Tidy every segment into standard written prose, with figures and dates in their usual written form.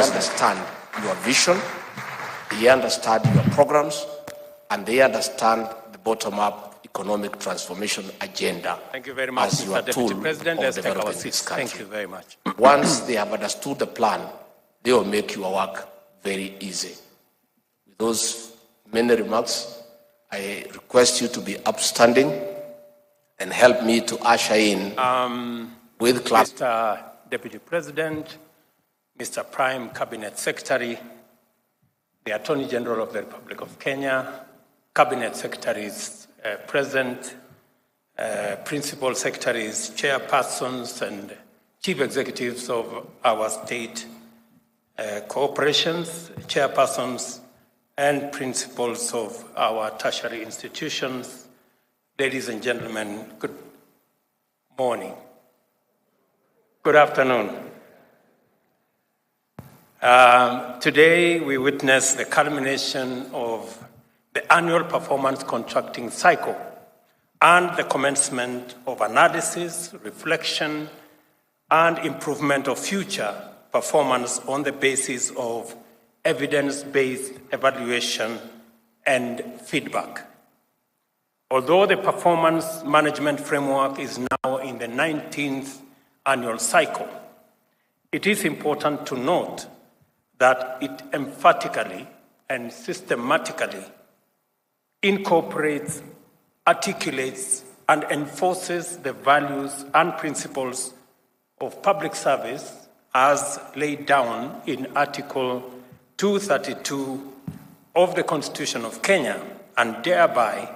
understand your vision, they understand your programs, and they understand the bottom-up economic transformation agenda. Thank you very much, Mr. Deputy President. Let's take our seats. Thank you very much. Once they have understood the plan, they will make your work very easy. With those many remarks, I request you to be upstanding and help me to usher in with class. Mr. Deputy President, Mr. Prime Cabinet Secretary, the Attorney General of the Republic of Kenya, Cabinet Secretaries present, Principal Secretaries, Chairpersons, and Chief Executives of our state corporations, Chairpersons, and Principals of our tertiary institutions. Ladies and gentlemen, good morning. Good afternoon. Today we witness the culmination of the annual performance contracting cycle and the commencement of analysis, reflection, and improvement of future performance on the basis of evidence-based evaluation and feedback. Although the performance management framework is now in the 19th annual cycle, it is important to note that it emphatically and systematically incorporates, articulates, and enforces the values and principles of public service as laid down in Article 232 of the Constitution of Kenya, and thereby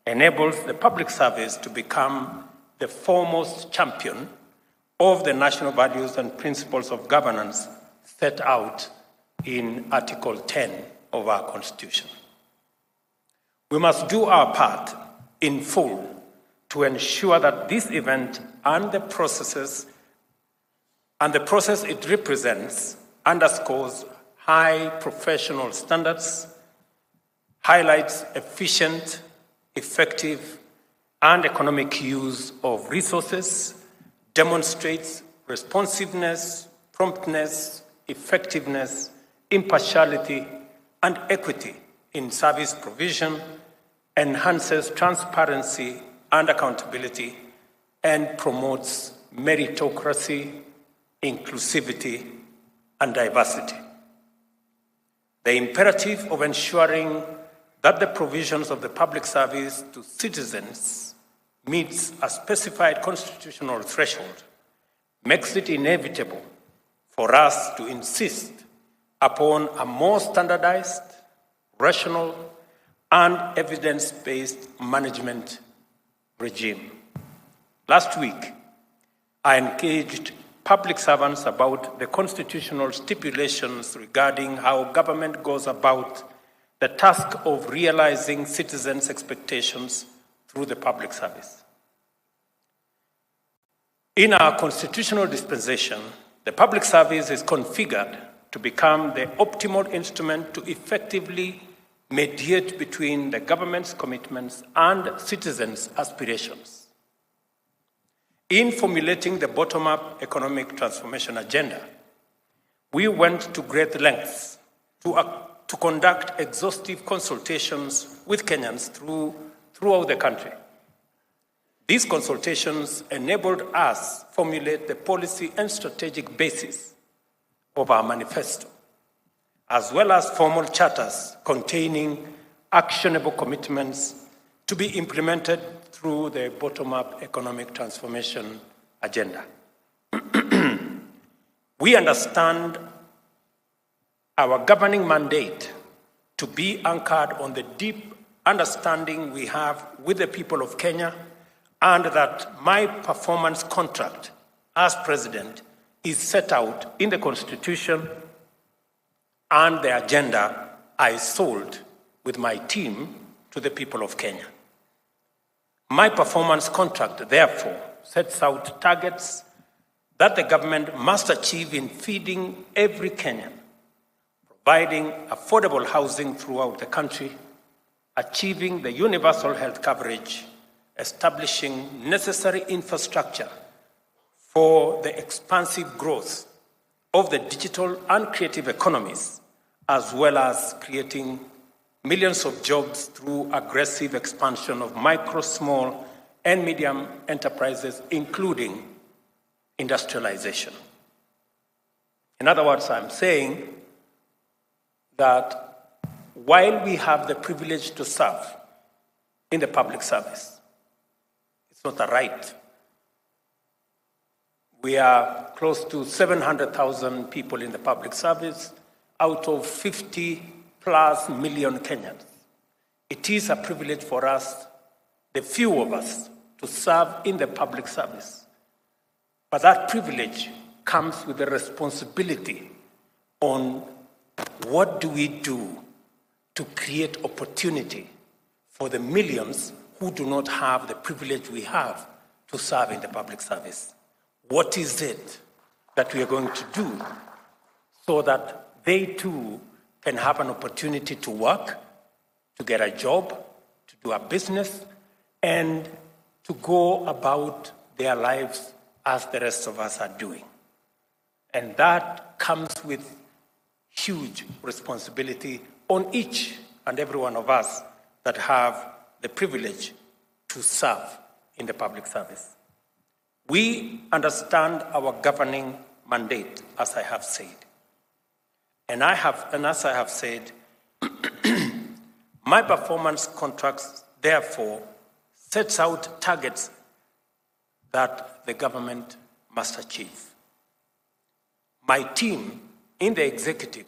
enables the public service to become the foremost champion of the national values and principles of governance set out in Article 10 of our Constitution. We must do our part in full to ensure that this event and the process it represents underscores high professional standards, highlights efficient, effective, and economic use of resources, demonstrates responsiveness, promptness, effectiveness, impartiality, and equity in service provision, enhances transparency and accountability, and promotes meritocracy, inclusivity, and diversity. The imperative of ensuring that the provisions of the public service to citizens meets a specified constitutional threshold makes it inevitable for us to insist upon a more standardized, rational, and evidence-based management regime. Last week, I engaged public servants about the constitutional stipulations regarding how government goes about the task of realizing citizens' expectations through the public service. In our constitutional dispensation, the public service is configured to become the optimal instrument to effectively mediate between the government's commitments and citizens' aspirations. In formulating the bottom-up economic transformation agenda, we went to great lengths to conduct exhaustive consultations with Kenyans throughout the country. These consultations enabled us formulate the policy and strategic basis of our manifesto, as well as formal charters containing actionable commitments to be implemented through the bottom-up economic transformation agenda. We understand our governing mandate to be anchored on the deep understanding we have with the people of Kenya, and that my performance contract as president is set out in the Constitution and the agenda I sold with my team to the people of Kenya. My performance contract, therefore, sets out targets that the government must achieve in feeding every Kenyan, providing affordable housing throughout the country, achieving the universal health coverage, establishing necessary infrastructure for the expansive growth of the digital and creative economies, as well as creating millions of jobs through aggressive expansion of micro, small, and medium enterprises, including industrialization. In other words, I'm saying that while we have the privilege to serve in the public service, it's not a right. We are close to 700,000 people in the public service out of 50+ million Kenyans. It is a privilege for us, the few of us, to serve in the public service. But that privilege comes with a responsibility on what do we do to create opportunity for the millions who do not have the privilege we have to serve in the public service. What is it that we are going to do so that they too can have an opportunity to work, to get a job, to do a business, and to go about their lives as the rest of us are doing? And that comes with huge responsibility on each and every one of us that have the privilege to serve in the public service. We understand our governing mandate, as I have said. And as I have said, my performance contracts, therefore, sets out targets that the government must achieve. My team in the executive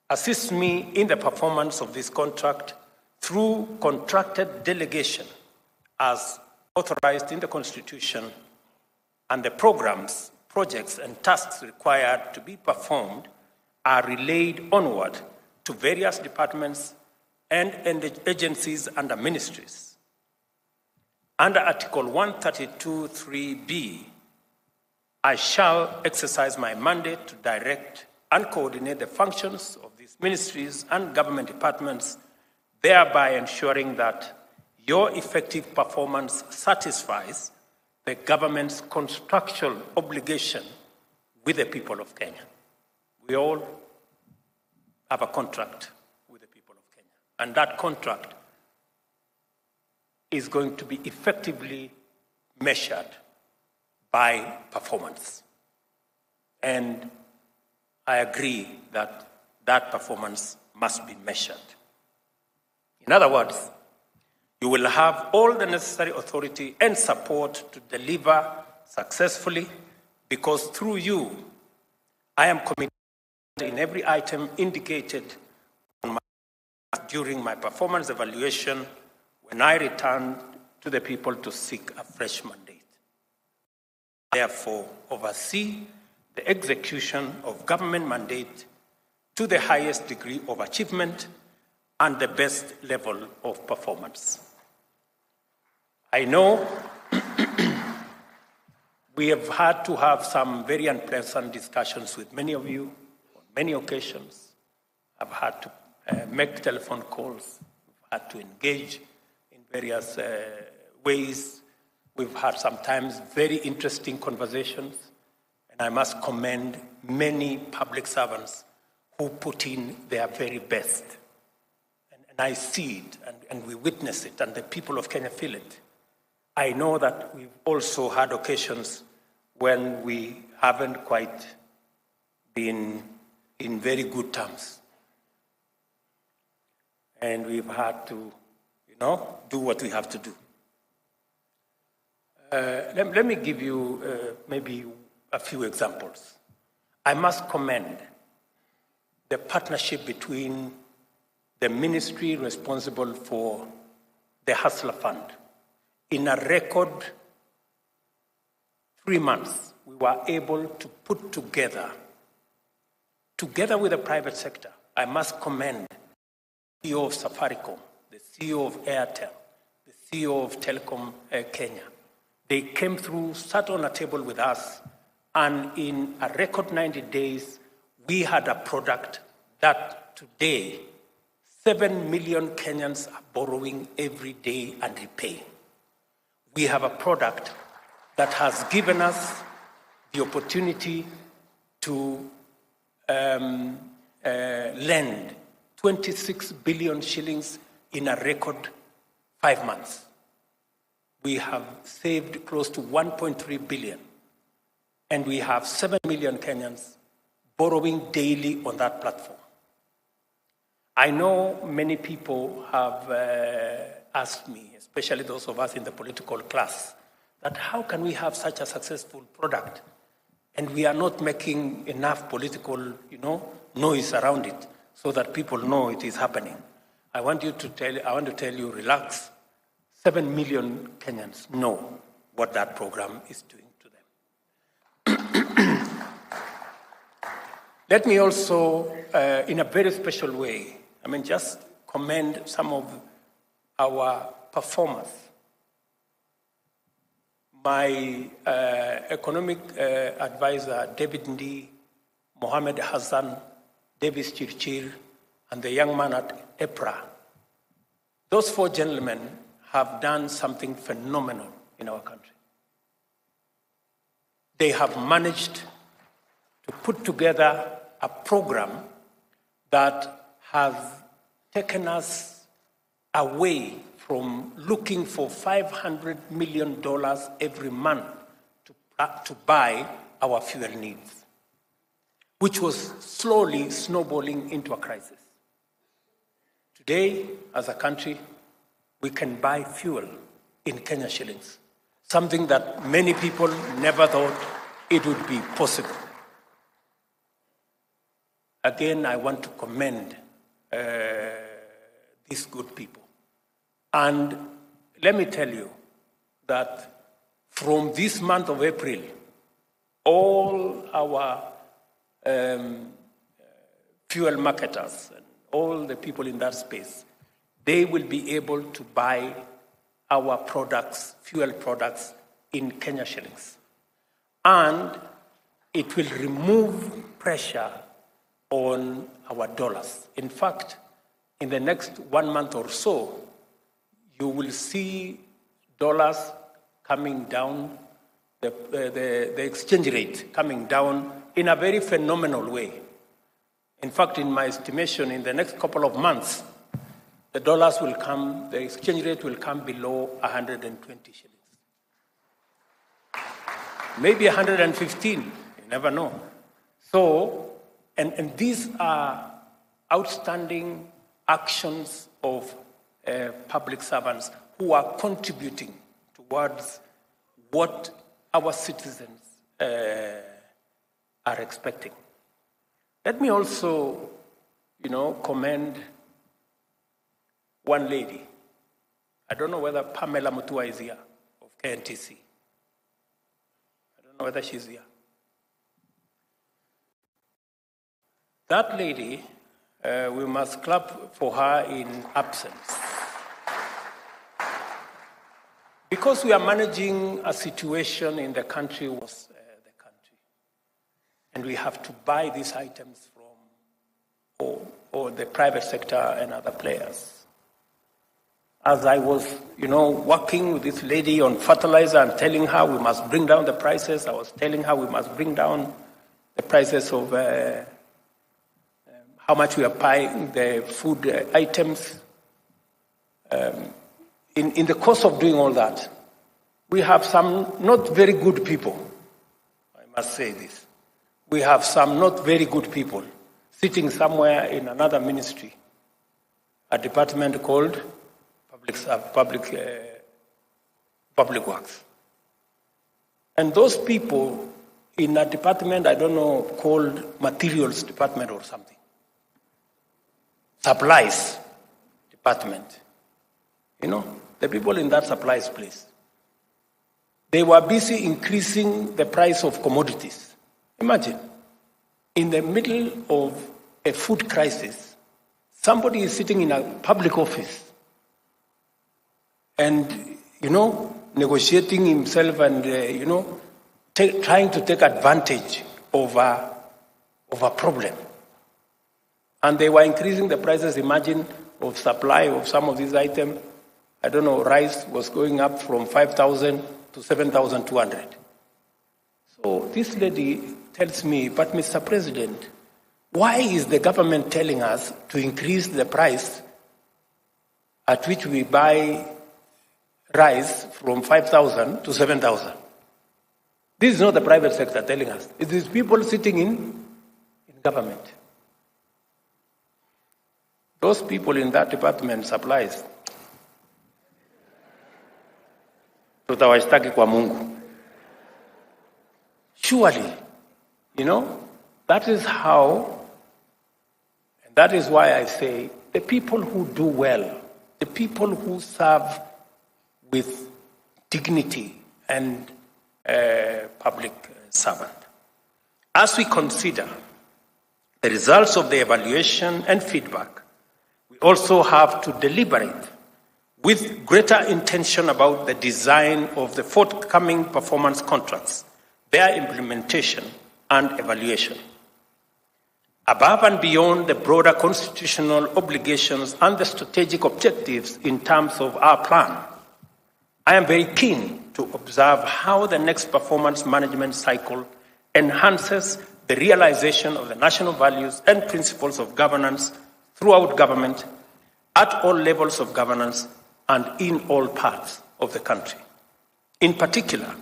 assists me in the performance of this contract through contracted delegation as authorized in the Constitution, and the programs, projects, and tasks required to be performed are relayed onward to various departments and agencies under ministries. Under Article 132(3)(b), I shall exercise my mandate to direct and coordinate the functions of these ministries and government departments, thereby ensuring that your effective performance satisfies the government's contractual obligation with the people of Kenya. We all have a contract with the people of Kenya, and that contract is going to be effectively measured by performance. And I agree that that performance must be measured. In other words, you will have all the necessary authority and support to deliver successfully, because through you, I am committed in every item indicated during my performance evaluation when I return to the people to seek a fresh mandate. Therefore, oversee the execution of government mandate to the highest degree of achievement and the best level of performance. I know we have had to have some very unpleasant discussions with many of you on many occasions. I've had to make telephone calls. We've had to engage in various ways. We've had sometimes very interesting conversations. And I must commend many public servants who put in their very best. And I see it, and we witness it, and the people of Kenya feel it. I know that we've also had occasions when we haven't quite been in very good terms. And we've had to, do what we have to do. Let me give you maybe a few examples. I must commend the partnership between the ministry responsible for the Hustler Fund. In a record 3 months, we were able to put together with the private sector. I must commend the CEO of Safaricom, the CEO of Airtel, the CEO of Telecom Kenya. They came through, sat on a table with us, and in a record 90 days, we had a product that today 7 million Kenyans are borrowing every day and repaying. We have a product that has given us the opportunity to lend 26 billion shillings in a record 5 months. We have saved close to 1.3 billion, and we have 7 million Kenyans borrowing daily on that platform. I know many people have asked me, especially those of us in the political class, that how can we have such a successful product and we are not making enough political, noise around it so that people know it is happening. I want to tell you, relax. 7 million Kenyans know what that program is doing to them. Let me also, in a very special way, just commend some of our performers. My economic advisor, David Ndi, Mohammed Hassan, Davis Chirchir, and the young man at EPRA, those 4 gentlemen have done something phenomenal in our country. They have managed to put together a program that has taken us away from looking for $500 million every month to buy our fuel needs, which was slowly snowballing into a crisis. Today, as a country, we can buy fuel in Kenya shillings, something that many people never thought it would be possible. Again, I want to commend these good people. And let me tell you that from this month of April, all our fuel marketers and all the people in that space, they will be able to buy our products, fuel products, in Kenya shillings. And it will remove pressure on our dollars. In fact, in the next 1 month or so, you will see dollars coming down, the exchange rate coming down in a very phenomenal way. In fact, in my estimation, in the next couple of months, the exchange rate will come below 120 shillings. Maybe 115, you never know. So, and these are outstanding actions of public servants who are contributing towards what our citizens are expecting. Let me also, commend one lady. I don't know whether Pamela Mutua is here, of KNTC. I don't know whether she's here. That lady, we must clap for her in absence. Because we are managing a situation in the country, and we have to buy these items from or the private sector and other players. As I was, working with this lady on fertilizer and telling her we must bring down the prices, I was telling her we must bring down the prices of how much we are buying the food items. In the course of doing all that, we have some not very good people. I must say this. We have some not very good people sitting somewhere in another ministry, a department called Public Works. And those people in a department, I don't know, called Materials Department or something, Supplies Department, the people in that supplies place, they were busy increasing the price of commodities. Imagine, in the middle of a food crisis, somebody is sitting in a public office and, negotiating himself and, trying to take advantage of a problem. And they were increasing the prices, imagine, of supply of some of these items. I don't know, rice was going up from 5,000 to 7,200. So this lady tells me, but Mr. President, Why is the government telling us to increase the price at which we buy rice from 5,000 to 7,000? This is not the private sector telling us. It is people sitting in government. Those people in that department supplies. Tutawashtaki kwa Mungu. Surely, that is how, and that is why I say the people who do well, the people who serve with dignity and public servant. As we consider the results of the evaluation and feedback, we also have to deliberate with greater intention about the design of the forthcoming performance contracts, their implementation and evaluation. Above and beyond the broader constitutional obligations and the strategic objectives in terms of our plan, I am very keen to observe how the next performance management cycle enhances the realization of the national values and principles of governance throughout government, at all levels of governance, and in all parts of the country. In particular,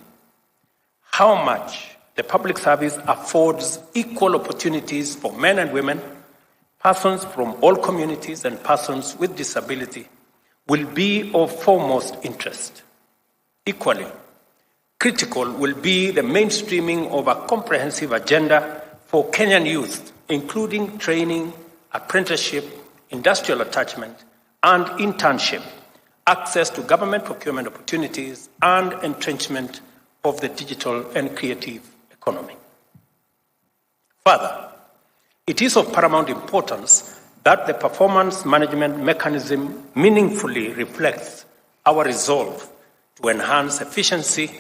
how much the public service affords equal opportunities for men and women, persons from all communities, and persons with disability will be of foremost interest. Equally, critical will be the mainstreaming of a comprehensive agenda for Kenyan youth, including training, apprenticeship, industrial attachment, and internship, access to government procurement opportunities, and entrenchment of the digital and creative economy. Further, it is of paramount importance that the performance management mechanism meaningfully reflects our resolve to enhance efficiency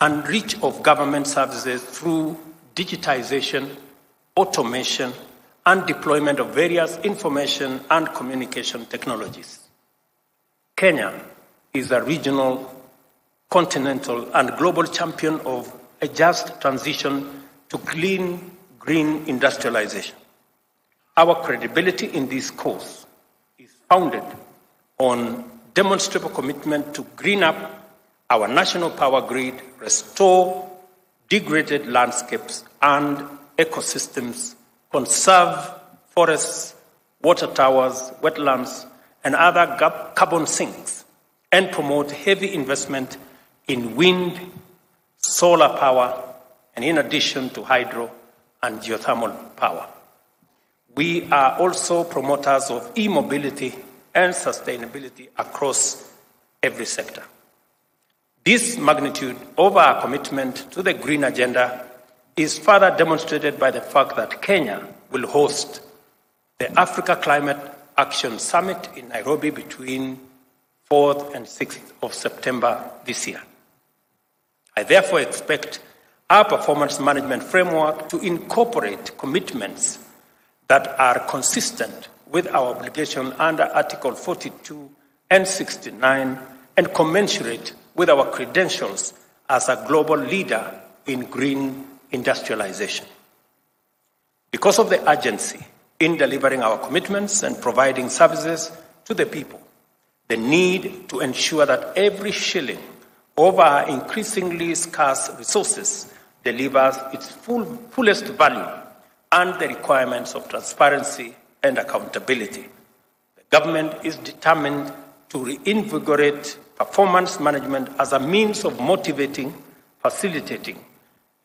and reach of government services through digitization, automation, and deployment of various information and communication technologies. Kenya is a regional, continental, and global champion of a just transition to clean, green industrialization. Our credibility in this cause is founded on demonstrable commitment to green up our national power grid, restore degraded landscapes and ecosystems, conserve forests, water towers, wetlands, and other carbon sinks, and promote heavy investment in wind, solar power, and in addition to hydro and geothermal power. We are also promoters of e-mobility and sustainability across every sector. This magnitude of our commitment to the green agenda is further demonstrated by the fact that Kenya will host the Africa Climate Action Summit in Nairobi between 4th and 6th of September this year. I therefore expect our performance management framework to incorporate commitments that are consistent with our obligation under Article 42 and 69 and commensurate with our credentials as a global leader in green industrialization. Because of the urgency in delivering our commitments and providing services to the people, the need to ensure that every shilling of our increasingly scarce resources delivers its fullest value, and the requirements of transparency and accountability. The government is determined to reinvigorate performance management as a means of motivating, facilitating,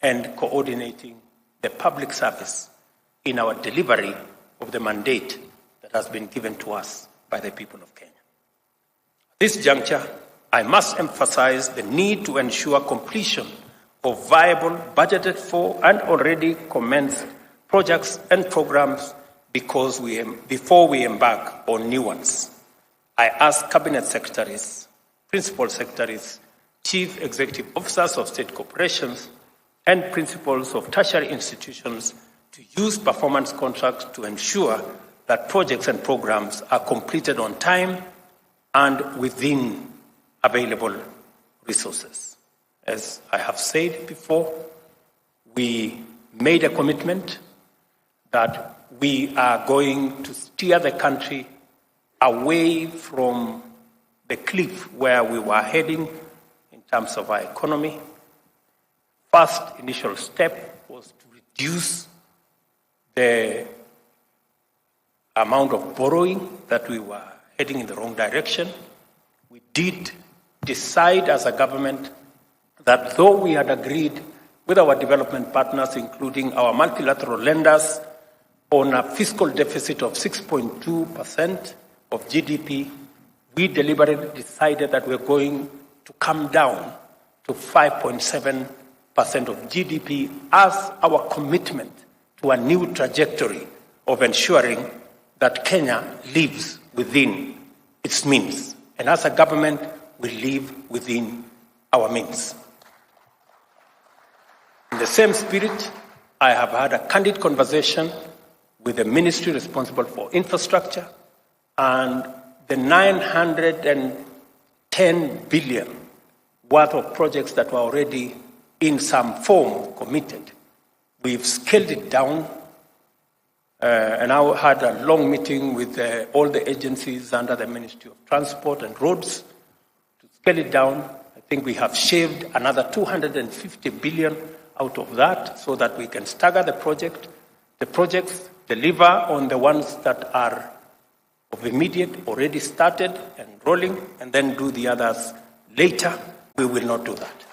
and coordinating the public service in our delivery of the mandate that has been given to us by the people of Kenya. At this juncture, I must emphasize the need to ensure completion of viable, budgeted for, and already commenced projects and programs before we embark on new ones. I ask Cabinet Secretaries, Principal Secretaries, Chief Executive Officers of state corporations, and principals of tertiary institutions to use performance contracts to ensure that projects and programs are completed on time and within available resources. As I have said before, we made a commitment that we are going to steer the country away from the cliff where we were heading in terms of our economy. First initial step was to reduce the amount of borrowing that we were heading in the wrong direction. We did decide as a government that though we had agreed with our development partners, including our multilateral lenders, on a fiscal deficit of 6.2% of GDP, we deliberately decided that we're going to come down to 5.7% of GDP as our commitment to a new trajectory of ensuring that Kenya lives within its means. And as a government, we live within our means. In the same spirit, I have had a candid conversation with the ministry responsible for infrastructure, and the 910 billion worth of projects that were already in some form committed. We've scaled it down, and I had a long meeting with all the agencies under the Ministry of Transport and Roads to scale it down. I think we have shaved another 250 billion out of that so that we can stagger the projects, deliver on the ones that are of immediate, already started and rolling, and then do the others later. We will not do that.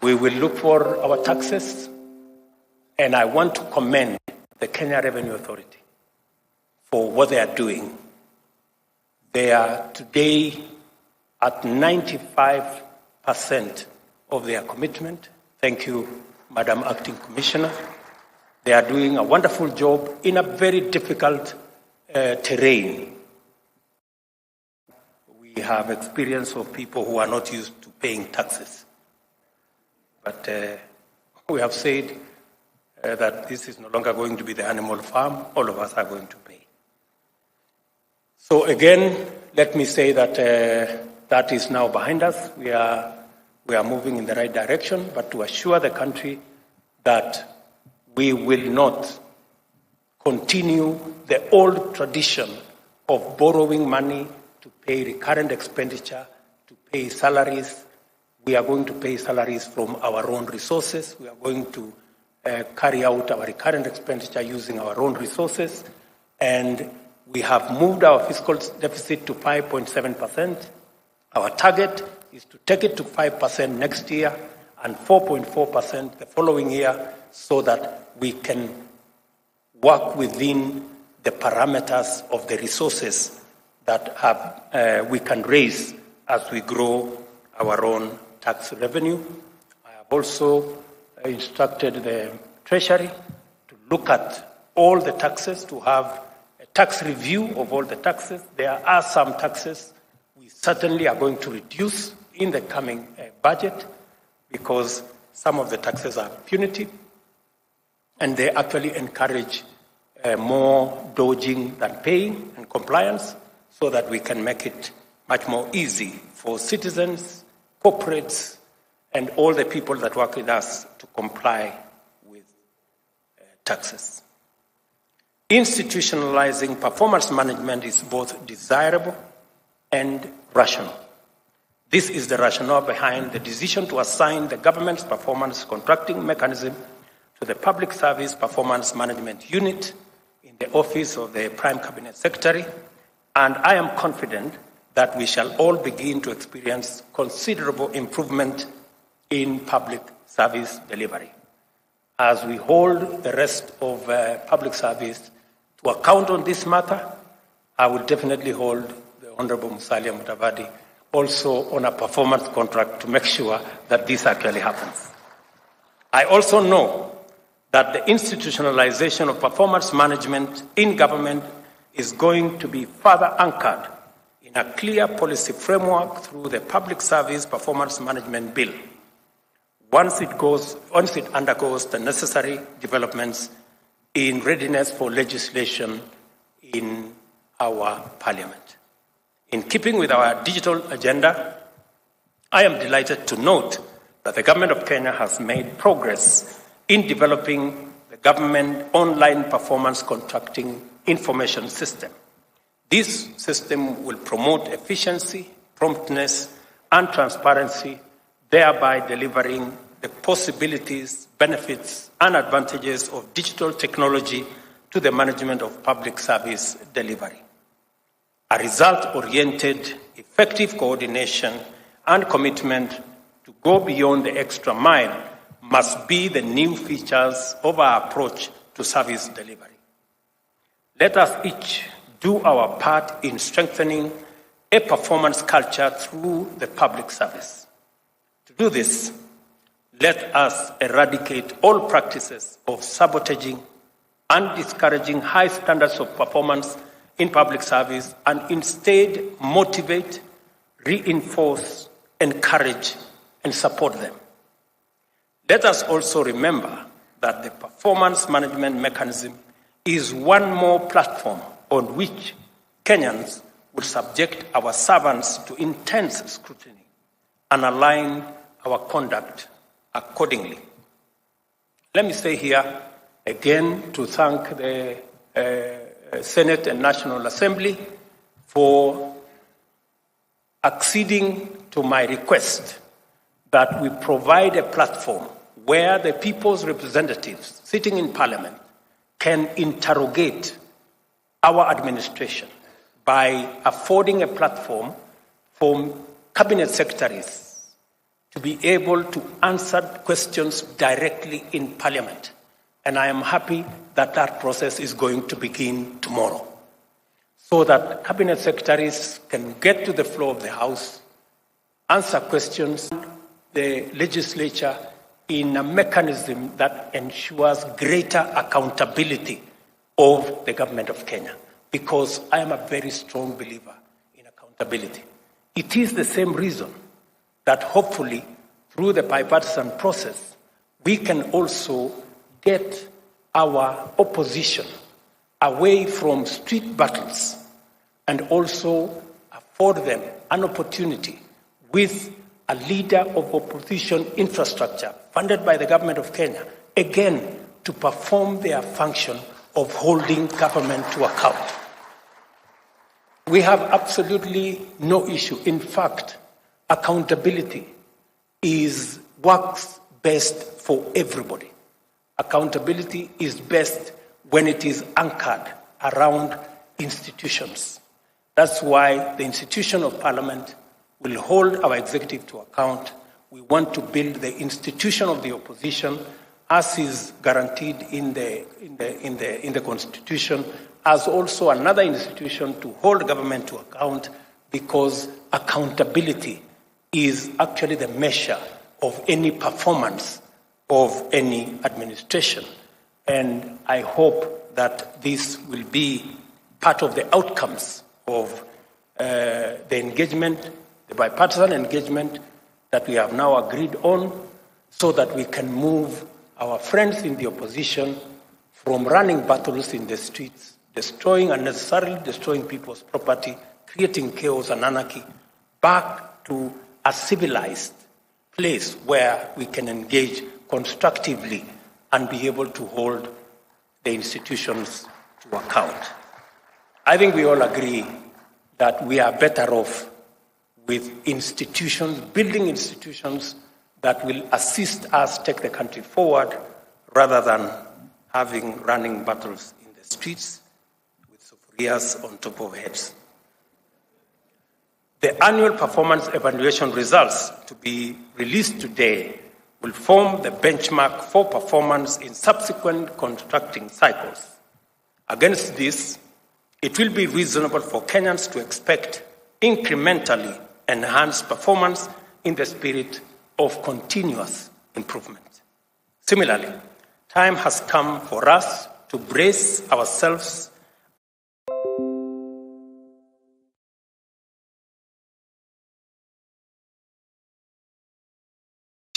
We will look for our taxes, and I want to commend the Kenya Revenue Authority for what they are doing. They are today at 95% of their commitment. Thank you, Madam Acting Commissioner. They are doing a wonderful job in a very difficult terrain. We have experience of people who are not used to paying taxes. But we have said that this is no longer going to be the animal farm. All of us are going to pay. So again, let me say that that is now behind us. We are moving in the right direction, but to assure the country that we will not continue the old tradition of borrowing money to pay recurrent expenditure, to pay salaries. We are going to pay salaries from our own resources. We are going to carry out our recurrent expenditure using our own resources. And we have moved our fiscal deficit to 5.7%. Our target is to take it to 5% next year and 4.4% the following year, so that we can work within the parameters of the resources that we can raise as we grow our own tax revenue. I have also instructed the Treasury to look at all the taxes, to have a tax review of all the taxes. There are some taxes we certainly are going to reduce in the coming budget, because some of the taxes are punitive and they actually encourage more dodging than paying and compliance, so that we can make it much more easy for citizens, corporates, and all the people that work with us to comply with taxes. Institutionalizing performance management is both desirable and rational. This is the rationale behind the decision to assign the government's performance contracting mechanism to the Public Service Performance Management Unit in the Office of the Prime Cabinet Secretary, and I am confident that we shall all begin to experience considerable improvement in public service delivery. As we hold the rest of public service to account on this matter, I will definitely hold the Honorable Musalia Mudavadi also on a performance contract to make sure that this actually happens. I also know that the institutionalization of performance management in government is going to be further anchored in a clear policy framework through the Public Service Performance Management Bill, once it undergoes the necessary developments in readiness for legislation in our parliament. In keeping with our digital agenda, I am delighted to note that the government of Kenya has made progress in developing the government online performance contracting information system. This system will promote efficiency, promptness, and transparency, thereby delivering the possibilities, benefits, and advantages of digital technology to the management of public service delivery. A result-oriented, effective coordination and commitment to go beyond the extra mile must be the new features of our approach to service delivery. Let us each do our part in strengthening a performance culture through the public service. To do this, let us eradicate all practices of sabotaging and discouraging high standards of performance in public service and instead motivate, reinforce, encourage, and support them. Let us also remember that the performance management mechanism is one more platform on which Kenyans will subject our servants to intense scrutiny and align our conduct accordingly. Let me say here again to thank the Senate and National Assembly for acceding to my request that we provide a platform where the people's representatives sitting in Parliament can interrogate our administration by affording a platform for cabinet secretaries to be able to answer questions directly in Parliament. And I am happy that that process is going to begin tomorrow, so that cabinet secretaries can get to the floor of the House, answer questions, the legislature in a mechanism that ensures greater accountability of the government of Kenya, because I am a very strong believer in accountability. It is the same reason that hopefully through the bipartisan process, we can also get our opposition away from street battles and also afford them an opportunity with a leader of opposition infrastructure funded by the government of Kenya, again, to perform their function of holding government to account. We have absolutely no issue. In fact, accountability works best for everybody. Accountability is best when it is anchored around institutions. That's why the institution of Parliament will hold our executive to account. We want to build the institution of the opposition, as is guaranteed in the Constitution, as also another institution to hold government to account, because accountability is actually the measure of any performance of any administration. And I hope that this will be part of the outcomes of the engagement, the bipartisan engagement that we have now agreed on, so that we can move our friends in the opposition from running battles in the streets, unnecessarily destroying people's property, creating chaos and anarchy, back to a civilized place where we can engage constructively and be able to hold the institutions to account. I think we all agree that we are better off with institutions, building institutions that will assist us take the country forward, rather than having running battles in the streets with sufurias on top of heads. The annual performance evaluation results to be released today will form the benchmark for performance in subsequent contracting cycles. Against this, it will be reasonable for Kenyans to expect incrementally enhanced performance in the spirit of continuous improvement. Similarly, time has come for us to brace ourselves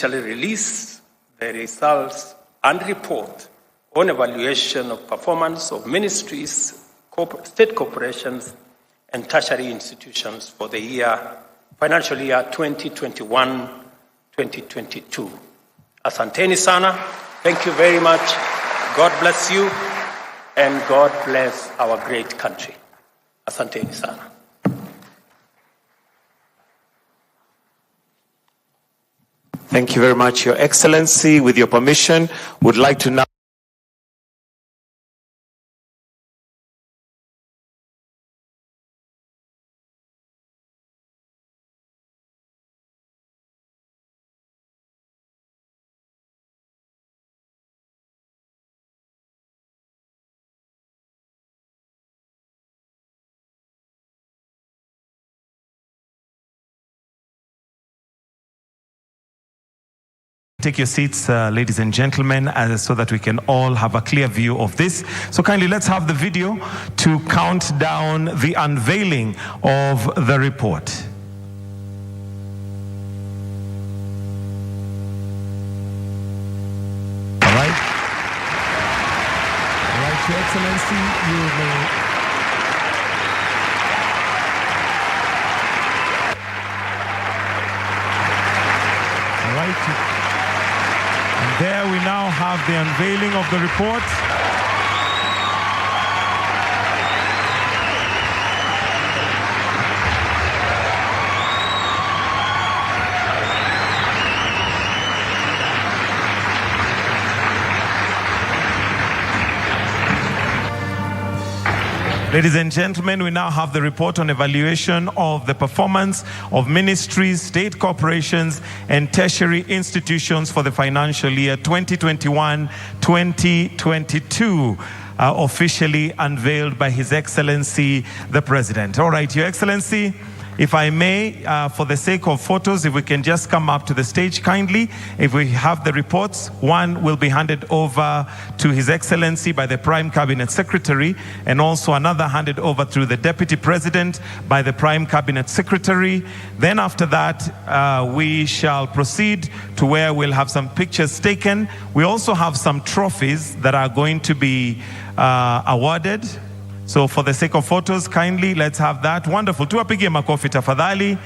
release the results and report on evaluation of performance of ministries, state corporations, and tertiary institutions for the financial year 2021-2022. Asanteni sana. Thank you very much. God bless you, and God bless our great country. Asanteni sana. Thank you very much, Your Excellency. With your permission, would like to now take your seats, ladies and gentlemen, so that we can all have a clear view of this. So kindly let's have the video to count down the unveiling of the report. All right, Your Excellency, you may. All right. And there we now have the unveiling of the report. Ladies and gentlemen, we now have the report on evaluation of the performance of ministries, state corporations, and tertiary institutions for the financial year 2021-2022, officially unveiled by His Excellency, the President. All right, Your Excellency, if I may, for the sake of photos, if we can just come up to the stage kindly. If we have the reports, one will be handed over to His Excellency by the Prime Cabinet Secretary, and also another handed over through the Deputy President by the Prime Cabinet Secretary. Then after that, we shall proceed to where we'll have some pictures taken. We also have some trophies that are going to be awarded. So for the sake of photos, kindly let's have that. Wonderful. Tuwapigie makofi tafadhali.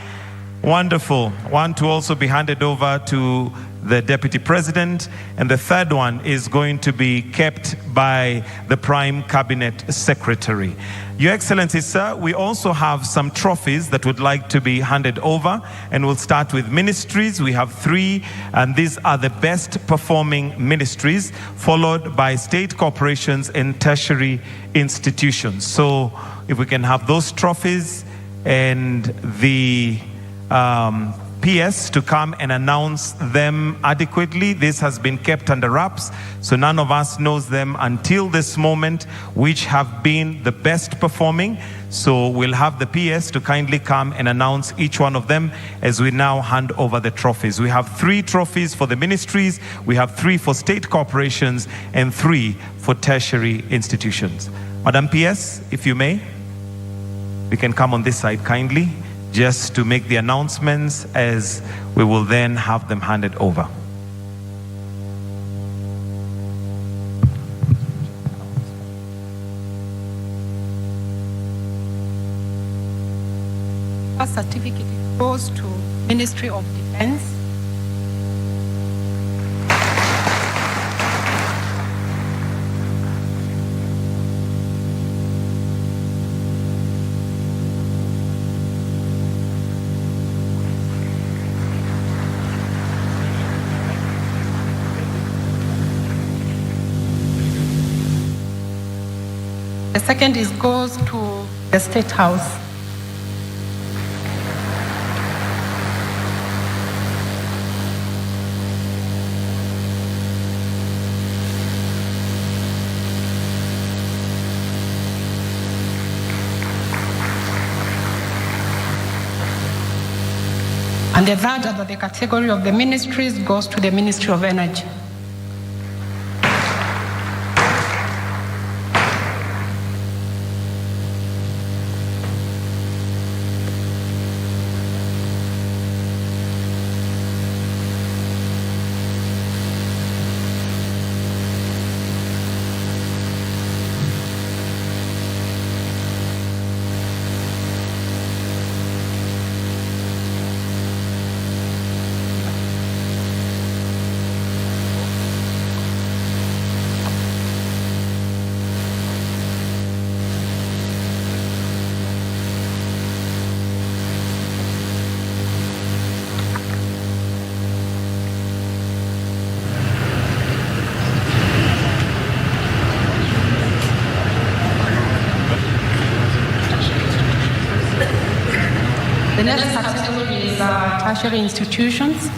Wonderful. One to also be handed over to the Deputy President, and the third one is going to be kept by the Prime Cabinet Secretary. Your Excellency, sir, we also have some trophies that would like to be handed over, and we'll start with ministries. We have 3, and these are the best performing ministries, followed by state corporations and tertiary institutions. So if we can have those trophies and the PS to come and announce them adequately. This has been kept under wraps, so none of us knows them until this moment, which have been the best performing. So we'll have the PS to kindly come and announce each one of them as we now hand over the trophies. We have 3 trophies for the ministries, we have 3 for state corporations, and 3 for tertiary institutions. Madam PS, if you may, we can come on this side kindly, just to make the announcements, as we will then have them handed over. First certificate goes to Ministry of Defense. The second goes to the State House. And the third, under the category of the ministries, goes to the Ministry of Energy. next category is tertiary institutions.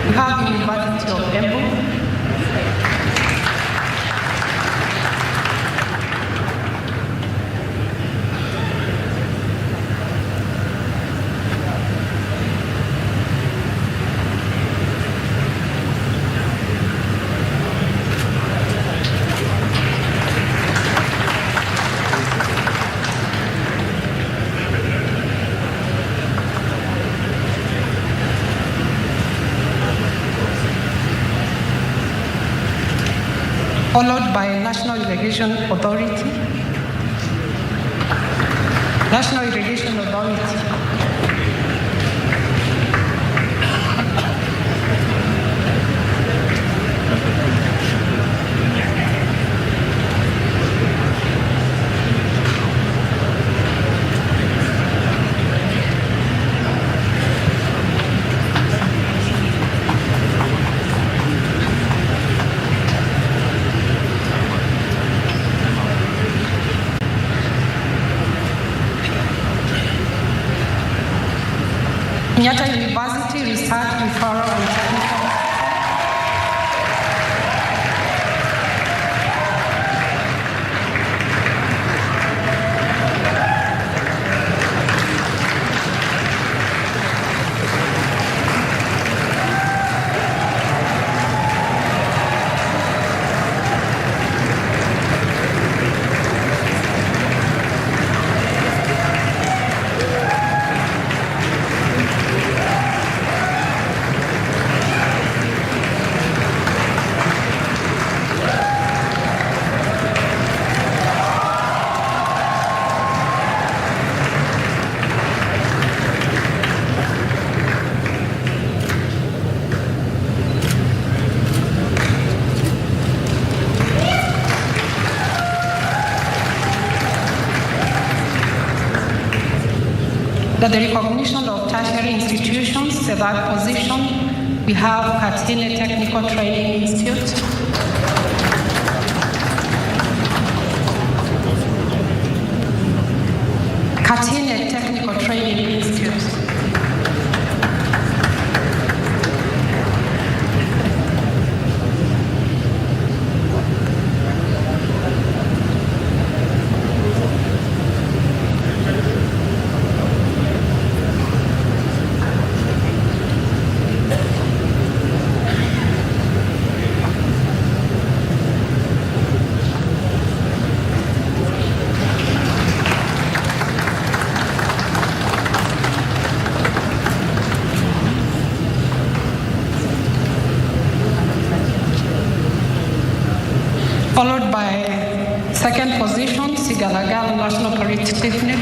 We have the University of Embu. Followed by National Irrigation Authority. National Irrigation Authority. Kenyatta University Research Referral and Technical. That the recognition of tertiary institutions, the third position, we have Katine Technical Training Institute. Katine Technical Training Institute. Followed by second position, Sigalagal National Polytechnic.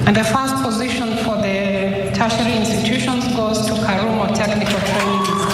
And the first position for the tertiary institutions goes to Karumo Technical Training Institute.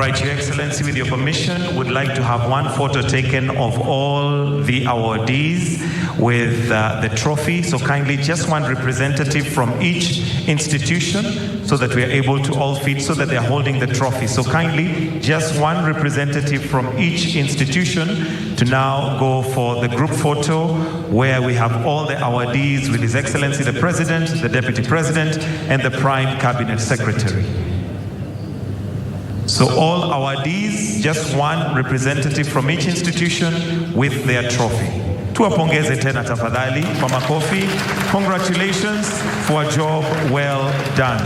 right, Your Excellency, with your permission, would like to have one photo taken of all the awardees with the trophy. So kindly, just one representative from each institution so that we are able to all fit, so that they are holding the trophy. So kindly, just one representative from each institution to now go for the group photo where we have all the awardees with His Excellency the President, the Deputy President, and the Prime Cabinet Secretary. So all awardees, just one representative from each institution with their trophy. Tuwapongeze tena tafadhali kwa makofi. Congratulations for a job well done.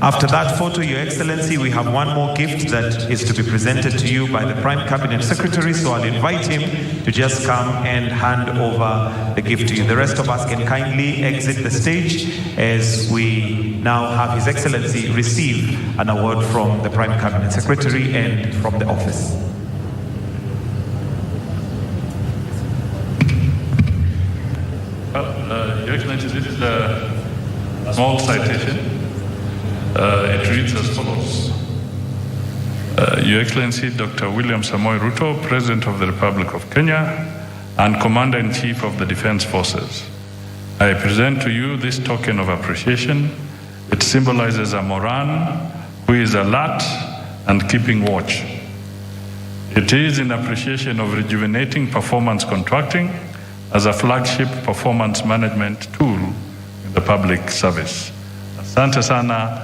After that photo, Your Excellency, we have one more gift that is to be presented to you by the Prime Cabinet Secretary, so I'll invite him to just come and hand over the gift to you. The rest of us can kindly exit the stage as we now have His Excellency receive an award from the Prime Cabinet Secretary and from the office. Your Excellency, this is a small citation. It reads as follows. Your Excellency, Dr. William Samoei Ruto, President of the Republic of Kenya and Commander-in-Chief of the Defense Forces, I present to you this token of appreciation. It symbolizes a Moran who is alert and keeping watch. It is in appreciation of rejuvenating performance contracting as a flagship performance management tool in the public service. Asante sana.